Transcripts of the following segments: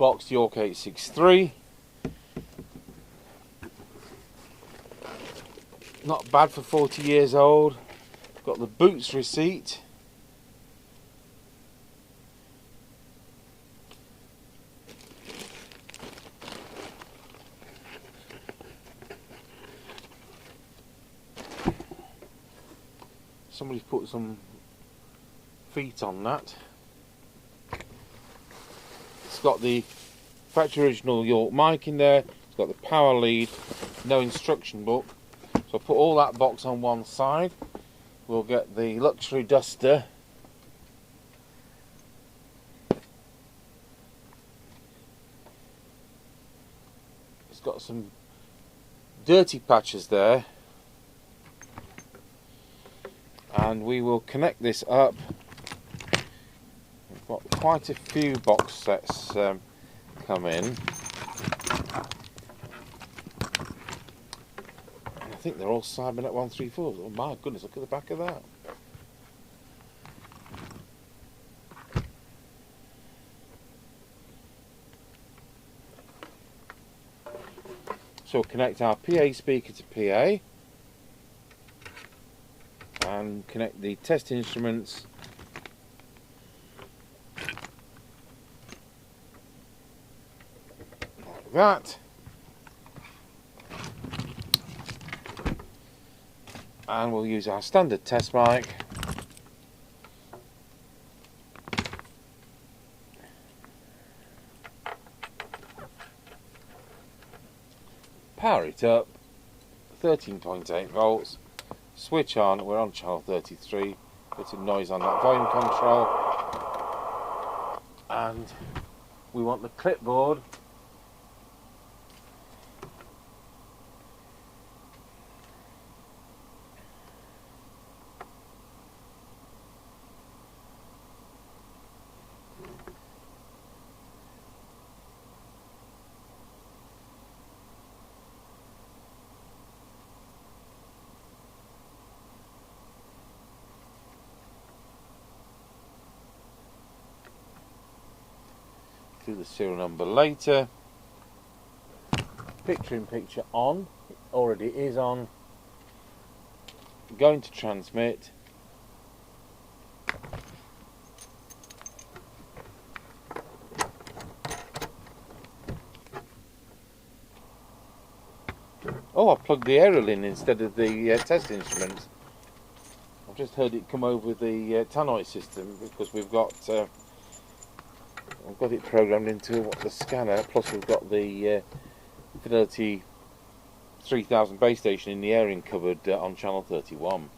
box York 863. Not bad for 40 years old. Got the boots receipt. Somebody's put some feet on that. It's got the factory original York mic in there. It's got the power lead, no instruction book. So I'll put all that box on one side. We'll get the luxury duster. It's got some dirty patches there. And we will connect this up. We've got quite a few box sets come in. And I think they're all Cybernet 134s. Oh my goodness, look at the back of that. So we'll connect our PA speaker to PA. And connect the test instruments like that, and we'll use our standard test mic. Power it up, 13.8 volts. Switch on, we're on channel 33, bit of noise on that volume control, and we want the clipboard do the serial number later. Picture in picture on, it already is on. Going to transmit. Oh, I plugged the aerial in instead of the test instrument. I've just heard it come over the Tango system because we've got I've got it programmed into the scanner, plus we've got the Fidelity 3000 base station in the airing cupboard on channel 31.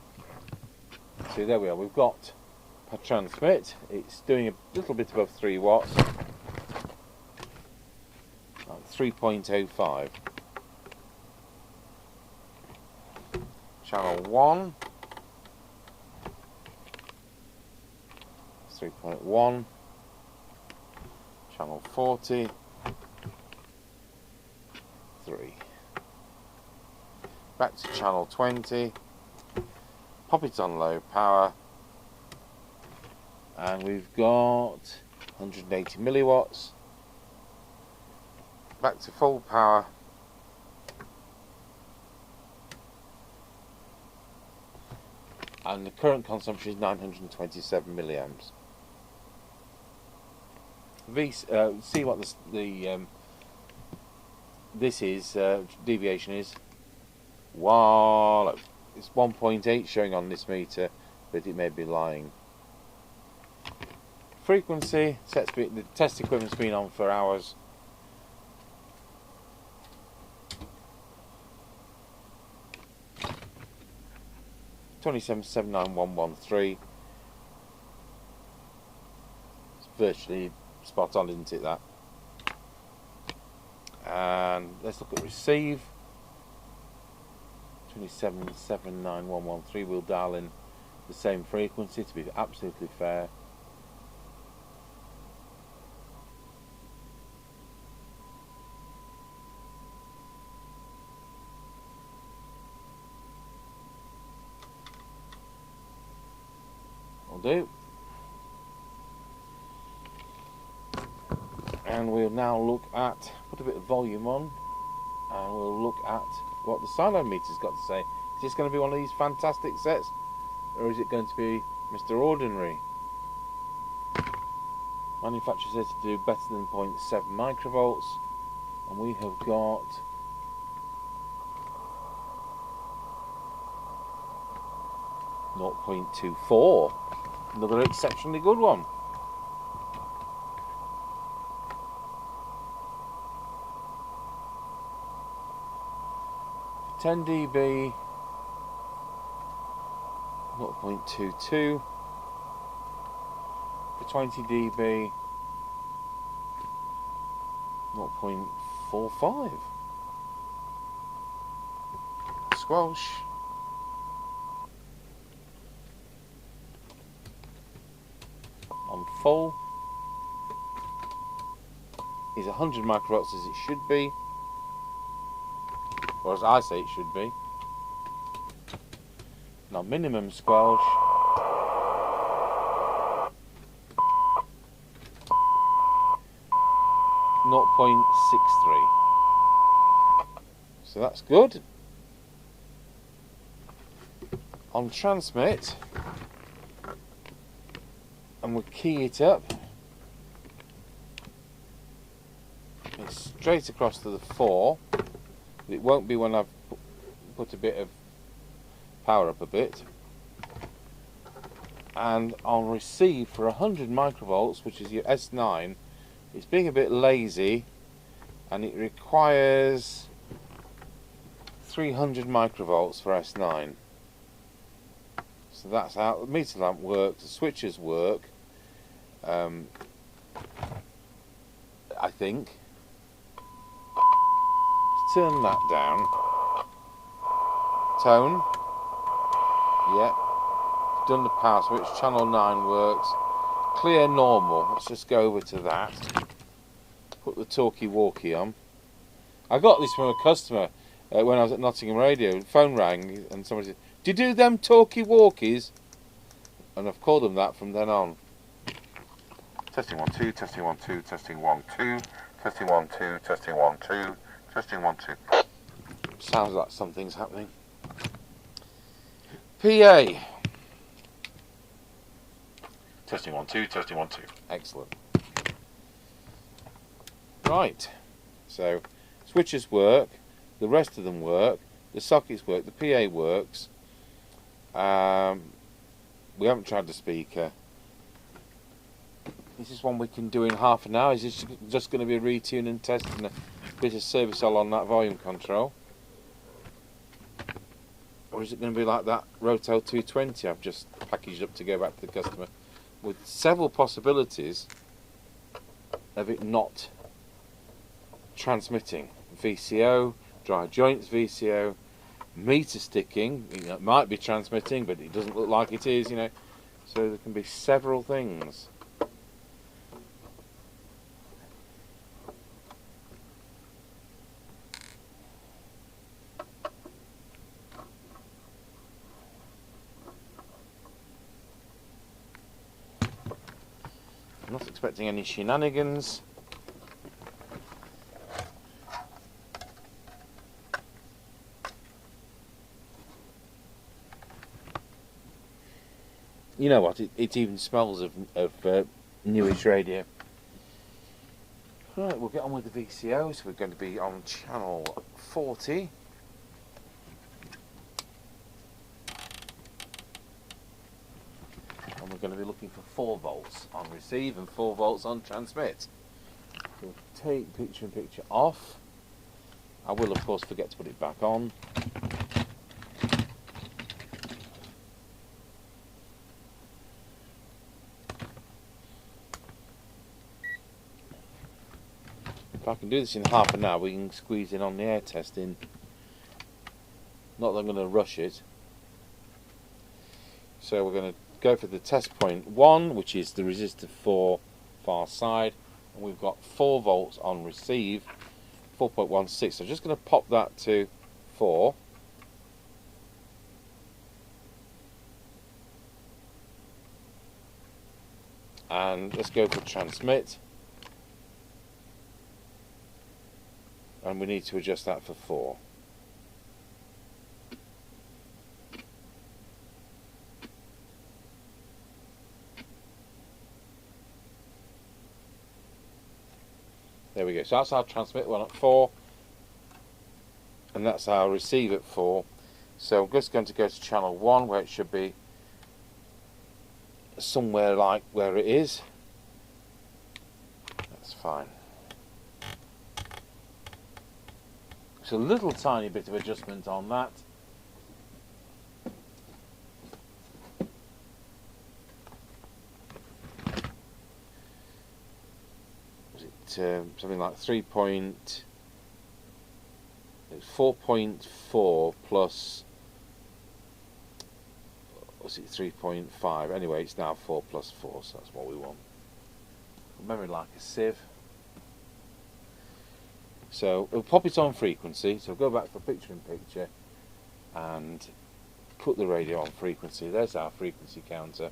So there we are, we've got a transmit. It's doing a little bit above 3 watts at 3.05. Channel 1, 3.1. Channel 40, 3. Back to channel 20, pop it on low power, and we've got 180 milliwatts. Back to full power, and the current consumption is 927 milliamps. See what this is, deviation is. Wow, it's 1.8 showing on this meter, but it may be lying. Frequency, the test equipment's been on for hours. (27,79113). It's virtually spot on, isn't it, that? And let's look at receive. 27,79113. We'll dial in the same frequency to be absolutely fair. Will do. And we'll now look at, put a bit of volume on, and we'll look at what the SINAD meter's got to say. Is this going to be one of these fantastic sets, or is it going to be Mr. Ordinary? Manufacturer says to do better than 0.7 microvolts, and we have got 0.24, another exceptionally good one. For 10 dB, 0.22. For 20 dB, 0.45. Squelch. On full is 100 microvolts as it should be, or as I say it should be. Now minimum squelch .63. So that's good. On transmit, and we'll key it up. It's straight across to the 4. It won't be when I've put a bit of power up a bit. And on receive for 100 microvolts, which is your S9, it's being a bit lazy, and it requires 300 microvolts for S9. So that's how the meter lamp works, the switches work. I think. Let's turn that down. Tone. Yep. Done the power switch. Channel 9 works. Clear normal. Let's just go over to that. Put the talkie-walkie on. I got this from a customer when I was at Nottingham Radio. The phone rang and somebody said, "Do you do them talkie-walkies?" And I've called them that from then on. Testing 1 2, testing 1 2, testing 1 2, testing 1 2, testing 1 2, testing 1 2. Sounds like something's happening. PA. Testing 1 2, testing 1 2. Excellent. Right. So switches work, the rest of them work, the sockets work, the PA works. We haven't tried the speaker. This is one we can do in half an hour. Is this just going to be a retune and test and a bit of service all on that volume control? Or is it going to be like that Rotel 220 I've just packaged up to go back to the customer, with several possibilities of it not transmitting? VCO, dry joints VCO, meter sticking, you know, it might be transmitting but it doesn't look like it is, you know. So there can be several things. I'm not expecting any shenanigans. You know what? It even smells of newish radio. Right, we'll get on with the VCO. So we're going to be on channel 40. And we're going to be looking for 4 volts on receive and 4 volts on transmit. We'll take picture-in-picture off. I will, of course, forget to put it back on. If I can do this in half an hour, we can squeeze in on the air testing. Not that I'm going to rush it. So we're going to go for the test point 1, which is the resistor 4 far side, and we've got 4 volts on receive, 4.16. So I'm just going to pop that to 4. And let's go for transmit. and we need to adjust that for 4. There we go. So that's our transmit one at 4, and that's our receive at 4. So I'm just going to go to channel 1, where it should be somewhere like where it is. That's fine. It's a little tiny bit of adjustment on that. Something like 4.4 plus, was it 3.5? Anyway, it's now 4 plus 4, so that's what we want. Memory like a sieve. So we'll pop it on frequency. So go back for picture in picture and put the radio on frequency. There's our frequency counter.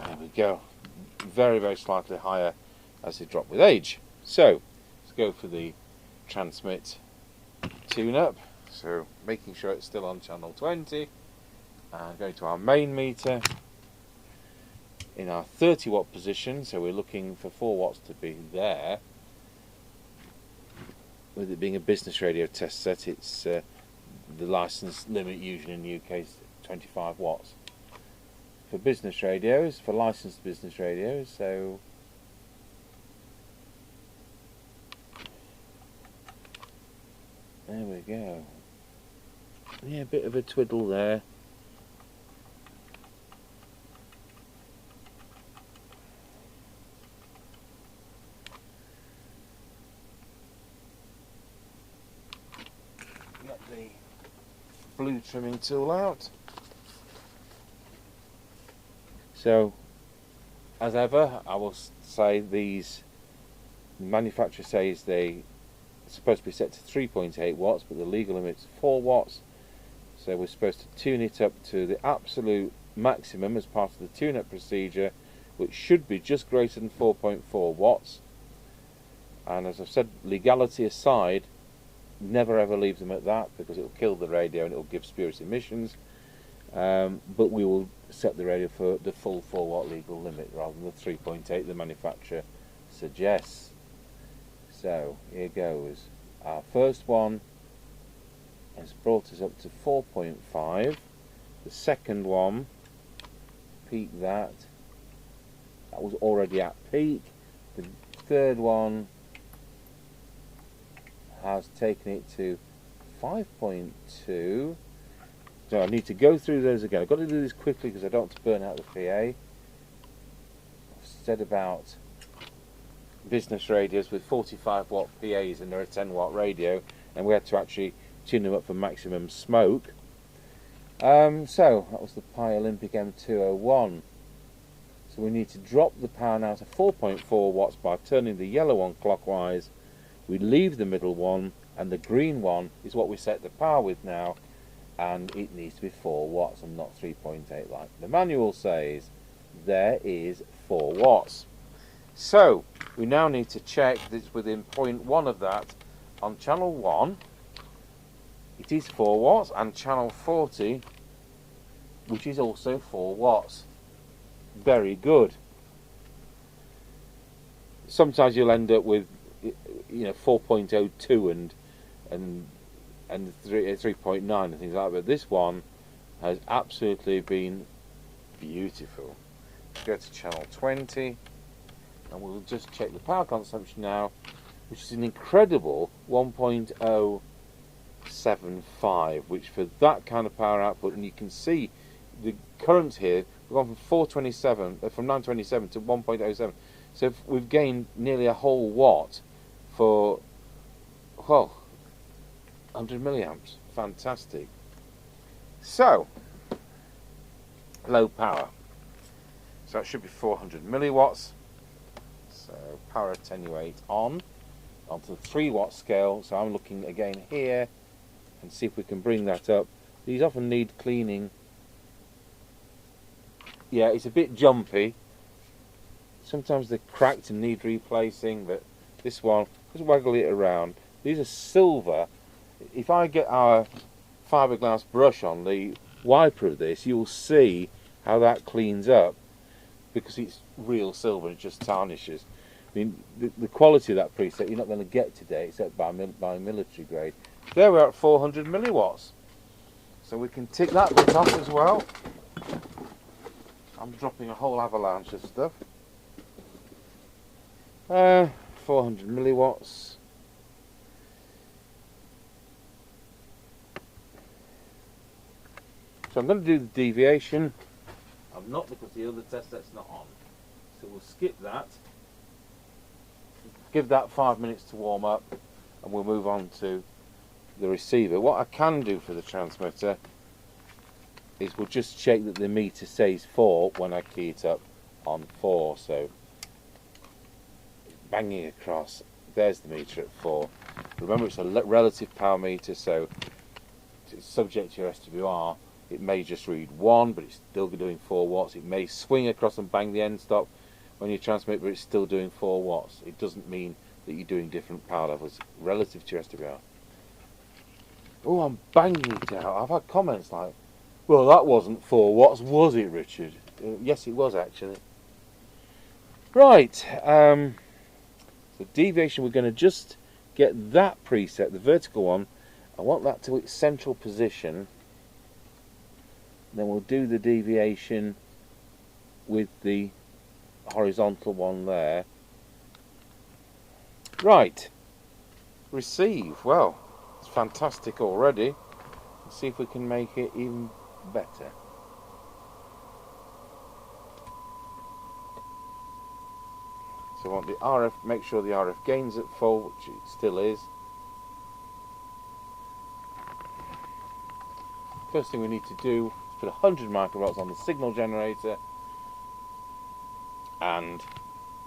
There we go. Very, very slightly higher as they drop with age. So let's go for the transmit tune-up. So making sure it's still on channel 20, and going to our main meter in our 30 watt position. So we're looking for 4 watts to be there. With it being a business radio test set, it's the license limit usually in the UK is 25 watts. For business radios, for licensed business radios, so there we go. Yeah, a bit of a twiddle there. Get the blue trimming tool out. So, as ever, I will say these, the manufacturer says they're supposed to be set to 3.8 watts, but the legal limit is 4 watts. So we're supposed to tune it up to the absolute maximum as part of the tune-up procedure, which should be just greater than 4.4 watts. And as I've said, legality aside, never ever leave them at that, because it will kill the radio and it will give spurious emissions. But we will set the radio for the full 4 watt legal limit rather than the 3.8 the manufacturer suggests. So here goes. Our first one has brought us up to 4.5. The second one, peak that was already at peak. The third one has taken it to 5.2. So I need to go through those again. I've got to do this quickly because I don't want to burn out the PA. I've said about business radios with 45 watt PAs and they're a 10 watt radio, and we had to actually tune them up for maximum smoke. So that was the Pi Olympic M201. So we need to drop the power now to 4.4 watts by turning the yellow one clockwise. We leave the middle one, and the green one is what we set the power with now, and it needs to be 4 watts and not 3.8 like the manual says. There is 4 watts. So we now need to check that it's within 0.1 of that on channel 1. It is 4 watts, and channel 40, which is also 4 watts. Very good. Sometimes you'll end up with 4.02 and 3.9 and things like that, but this one has absolutely been beautiful. Let's go to channel 20 and we'll just check the power consumption now, which is an incredible 1.075, which for that kind of power output, and you can see the current here, we've gone from 927 to 1.07, so we've gained nearly a whole watt for, well, 100 milliamps. Fantastic. So low power. So it should be 400 milliwatts. So power attenuate on onto the 3-watt scale. So I'm looking again here and see if we can bring that up. These often need cleaning. Yeah, it's a bit jumpy. Sometimes they're cracked and need replacing, but this one, just waggle it around. These are silver. If I get our fiberglass brush on the wiper of this, you'll see how that cleans up, because it's real silver and it just tarnishes. I mean, the quality of that preset you're not going to get today except by military grade. There we're at 400 milliwatts. So we can tick that bit off as well. I'm dropping a whole avalanche of stuff. 400 milliwatts. So I'm going to do the deviation. I'm not, because the other test set's not on. So we'll skip that. Give that 5 minutes to warm up, and we'll move on to the receiver. What I can do for the transmitter is we'll just check that the meter says 4 when I key it up on 4. So banging across, there's the meter at 4. Remember, it's a relative power meter, so it's subject to your SWR. It may just read 1, but it's still doing 4 watts. It may swing across and bang the end stop when you transmit, but it's still doing 4 watts. It doesn't mean that you're doing different power levels relative to your SWR. Oh, I'm banging it out. I've had comments like, well, that wasn't 4 watts, was it, Richard? Yes, it was, actually. Right, so deviation, we're going to just get that preset, the vertical one. I want that to its central position. Then we'll do the deviation with the horizontal one there. Right, receive. Well, it's fantastic already. Let's see if we can make it even better. So I want the RF, make sure the RF gain's at full, which it still is. First thing we need to do is put 100 microvolts on the signal generator and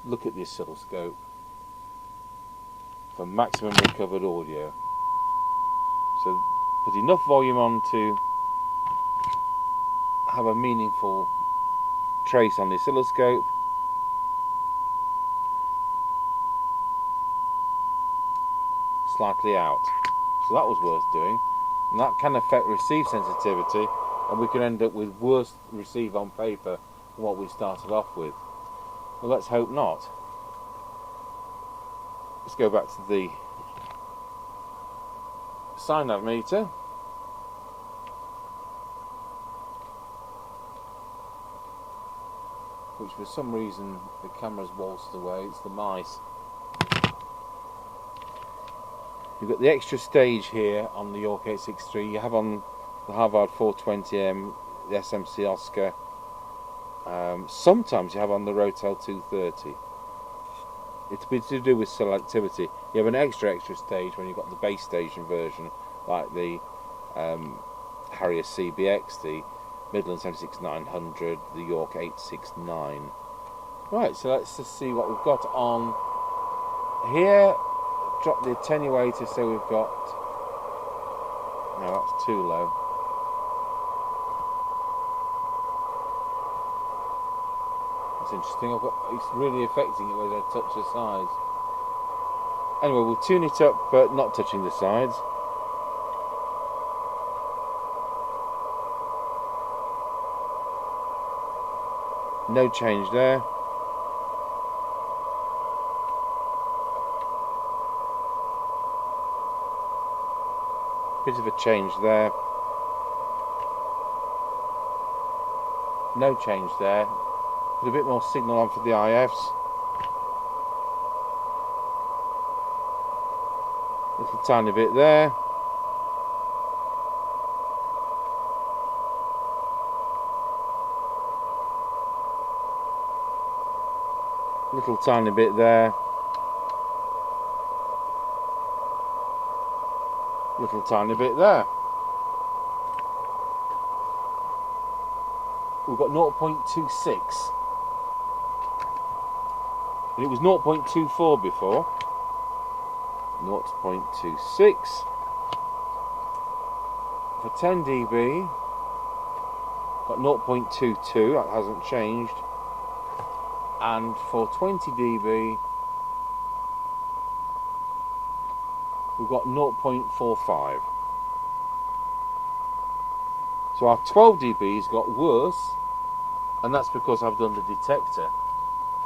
look at the oscilloscope for maximum recovered audio. So put enough volume on to have a meaningful trace on the oscilloscope. Slightly out. So that was worth doing. And that can affect receive sensitivity, and we can end up with worse receive on paper than what we started off with. Well, let's hope not. Let's go back to the SINAD meter. Which for some reason the camera's waltzed away. It's the mice. You've got the extra stage here on the York 863. You have on the Harvard 420M, the SMC Oscar. Sometimes you have on the Rotel 230. It's to do with selectivity. You have an extra stage when you've got the base station version, like the Harrier CBX, the Midland 76900, the York 869. Right, so let's just see what we've got on here. Drop the attenuator, so we've got, no, that's too low. That's interesting. It's really affecting it whether I touch the sides. Anyway, we'll tune it up, but not touching the sides. No change there. Bit of a change there. No change there. Put a bit more signal on for the IFs. Little tiny bit there. Little tiny bit there. Little tiny bit there. we've got 0.26. And it was 0.24 before. 0.26. For 10 dB, got 0.22, that hasn't changed. And for 20 dB, we've got 0.45. So our 12 dB's got worse, and that's because I've done the detector.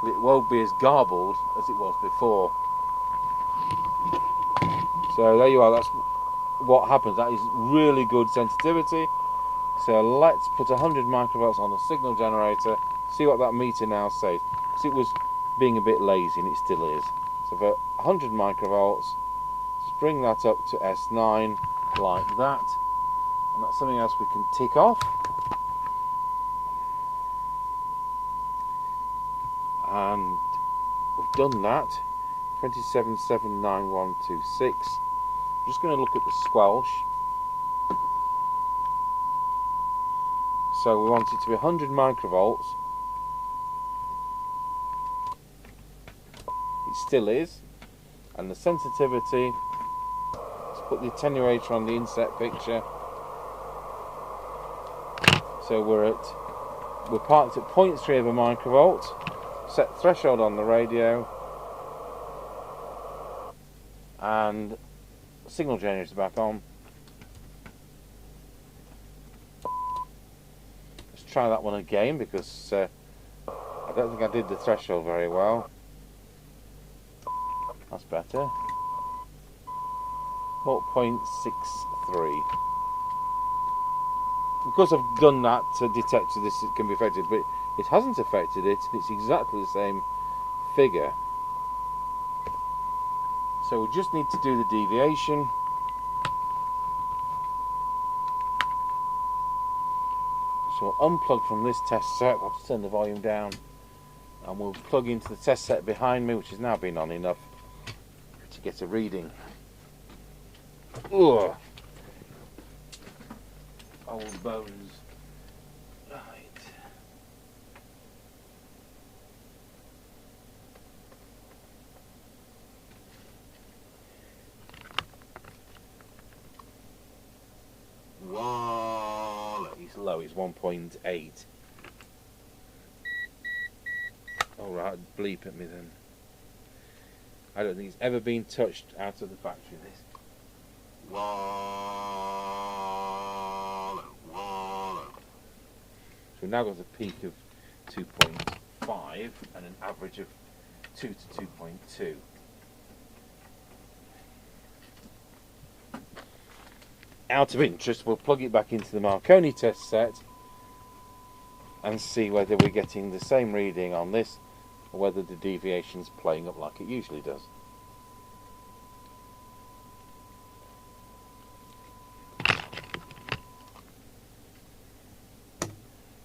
It won't be as garbled as it was before. So there you are, that's what happens. That is really good sensitivity. So let's put 100 microvolts on the signal generator, see what that meter now says. Because it was being a bit lazy, and it still is. So for 100 microvolts, just bring that up to S9 like that. And that's something else we can tick off. And we've done that. 27.79126. I'm just going to look at the squelch. So we want it to be 100 microvolts. It still is. And the sensitivity, let's put the attenuator on the inset picture. So we're parked at 0.3 of a microvolt. Set threshold on the radio. And signal generator back on. Let's try that one again, because I don't think I did the threshold very well. That's better. 0.63. Because I've done that to detect this, it can be affected, but it hasn't affected it. It's exactly the same figure. So we just need to do the deviation. So we'll unplug from this test set. I'll just turn the volume down, and we'll plug into the test set behind me, which has now been on enough to get a reading. Ugh. Old bones. Right. Whoa. He's low, he's 1.8. Alright, bleep at me then. I don't think it's ever been touched out of the factory, this. So we've now got a peak of 2.5 and an average of 2 to 2.2. Out of interest, we'll plug it back into the Marconi test set and see whether we're getting the same reading on this, or whether the deviation's playing up like it usually does.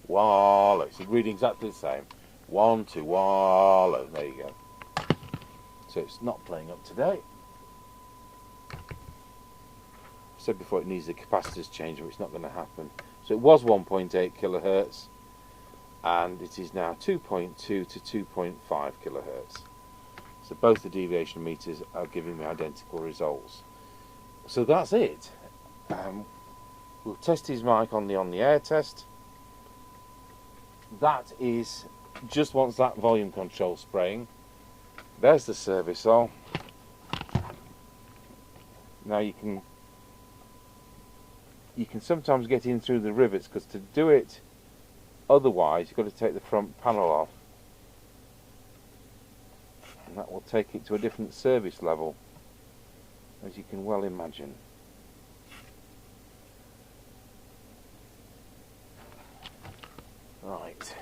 Wallow. It's reading exactly the same. 1, 2, wallow. There you go. So it's not playing up today. I said before it needs the capacitors change, but it's not going to happen. So it was 1.8 kilohertz, and it is now 2.2 to 2.5 kilohertz. So both the deviation meters are giving me identical results. So that's it. We'll test his mic on the air test. That is just wants that volume control spraying. There's the service all. Now you can sometimes get in through the rivets, because to do it otherwise you've got to take the front panel off, and that will take it to a different service level, as you can well imagine. Right,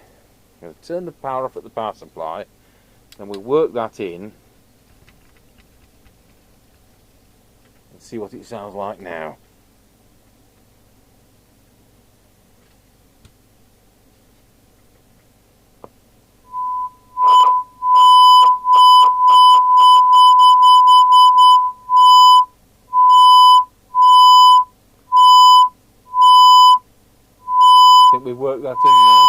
I'm going to turn the power off at the power supply, and we'll work that in and see what it sounds like now. I think we've worked that in now.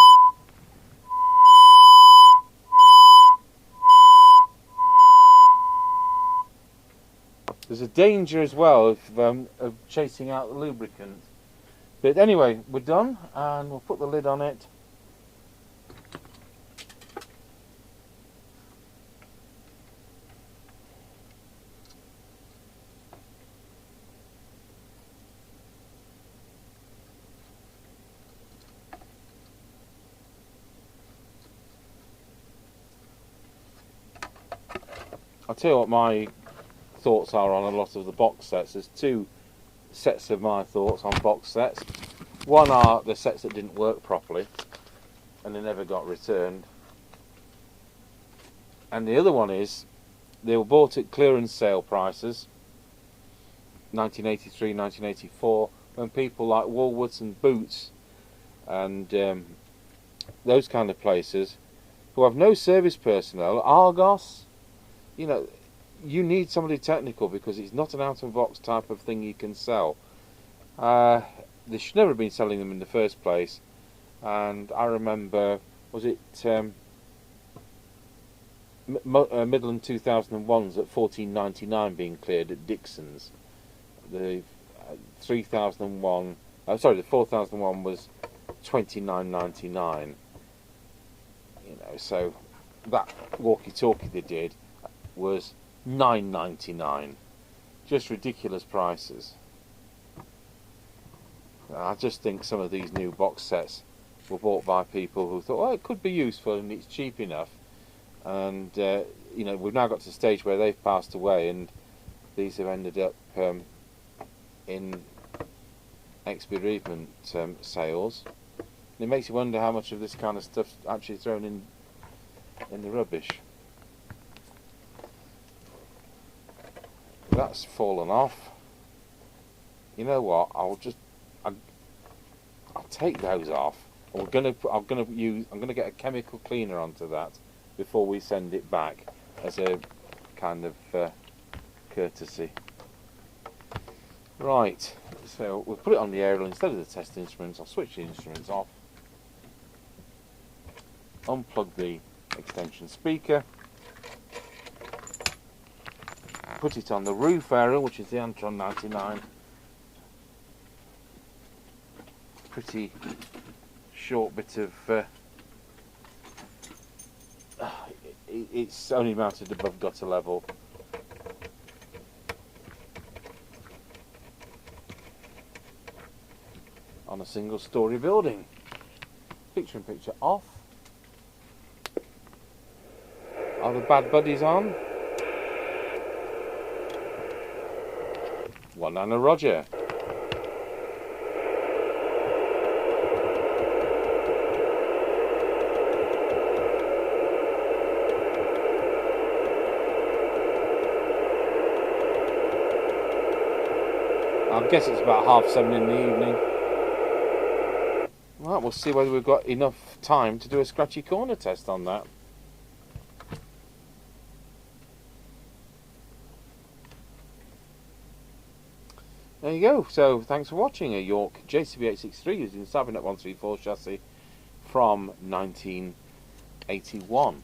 There's a danger as well of chasing out the lubricant. But anyway, we're done, and we'll put the lid on it. I'll tell you what my thoughts are on a lot of the box sets. There's two sets of my thoughts on box sets. One are the sets that didn't work properly and they never got returned, and the other one is they were bought at clearance sale prices, 1983, 1984, when people like Woolworths and Boots and those kind of places, who have no service personnel, Argos, you know, you need somebody technical because it's not an out-of-box type of thing you can sell. They should never have been selling them in the first place. And I remember, was it Midland 2001s at $14.99 being cleared at Dixon's. The 3001, sorry, the 4001 was $29.99. You know, so that walkie-talkie they did was $9.99. Just ridiculous prices. I just think some of these new box sets were bought by people who thought, well, it could be useful and it's cheap enough. And you know, we've now got to the stage where they've passed away, and these have ended up in ex-bereavement sales. And it makes you wonder how much of this kind of stuff's actually thrown in the rubbish. That's fallen off. You know what? I'll take those off. I'm gonna get a chemical cleaner onto that before we send it back as a kind of courtesy. Right. So we'll put it on the aerial instead of the test instruments. I'll switch the instruments off. Unplug the extension speaker. Put it on the roof aerial, which is the Antron 99. Pretty short bit of it's only mounted above gutter level. On a single story building. Picture in picture off. Are the bad buddies on? One and a Roger. I guess it's about 7:30 in the evening. Right, we'll see whether we've got enough time to do a scratchy corner test on that. There you go. So thanks for watching a York JCB863 using the Cybernet 134 chassis from 1981.